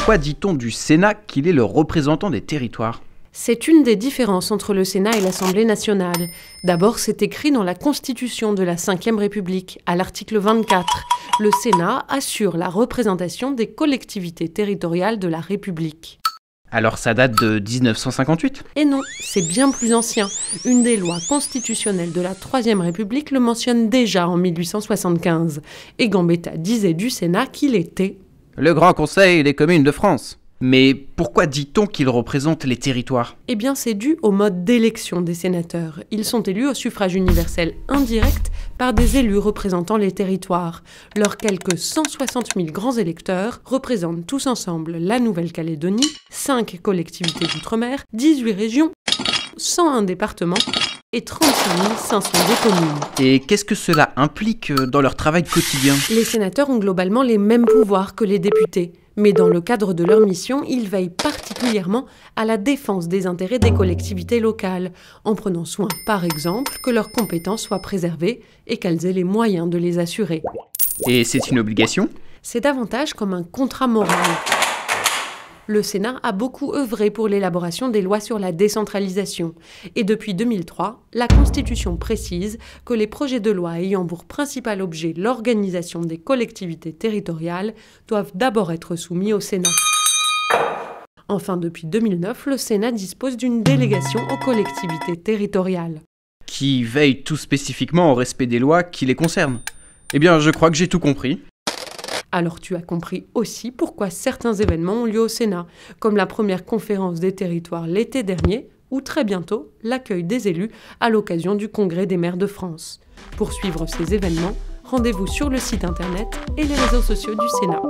pourquoi dit-on du Sénat qu'il est le représentant des territoires ? C'est une des différences entre le Sénat et l'Assemblée nationale. D'abord, c'est écrit dans la Constitution de la Ve République, à l'article 24. Le Sénat assure la représentation des collectivités territoriales de la République. Alors ça date de 1958 ? Et non, c'est bien plus ancien. Une des lois constitutionnelles de la Troisième République le mentionne déjà en 1875. Et Gambetta disait du Sénat qu'il était le Grand Conseil des communes de France. Mais pourquoi dit-on qu'il représente les territoires ? Eh bien, c'est dû au mode d'élection des sénateurs. Ils sont élus au suffrage universel indirect par des élus représentant les territoires. Leurs quelques 160 000 grands électeurs représentent tous ensemble la Nouvelle-Calédonie, 5 collectivités d'outre-mer, 18 régions, 101 départements et 35 500 communes. Et qu'est-ce que cela implique dans leur travail quotidien ? Les sénateurs ont globalement les mêmes pouvoirs que les députés. Mais dans le cadre de leur mission, ils veillent particulièrement à la défense des intérêts des collectivités locales, en prenant soin, par exemple, que leurs compétences soient préservées et qu'elles aient les moyens de les assurer. Et c'est une obligation ? C'est davantage comme un contrat moral. Le Sénat a beaucoup œuvré pour l'élaboration des lois sur la décentralisation. Et depuis 2003, la Constitution précise que les projets de loi ayant pour principal objet l'organisation des collectivités territoriales doivent d'abord être soumis au Sénat. Enfin, depuis 2009, le Sénat dispose d'une délégation aux collectivités territoriales. Qui veille tout spécifiquement au respect des lois qui les concernent. Eh bien, je crois que j'ai tout compris. Alors tu as compris aussi pourquoi certains événements ont lieu au Sénat, comme la première conférence des territoires l'été dernier, ou très bientôt l'accueil des élus à l'occasion du Congrès des maires de France. Pour suivre ces événements, rendez-vous sur le site internet et les réseaux sociaux du Sénat.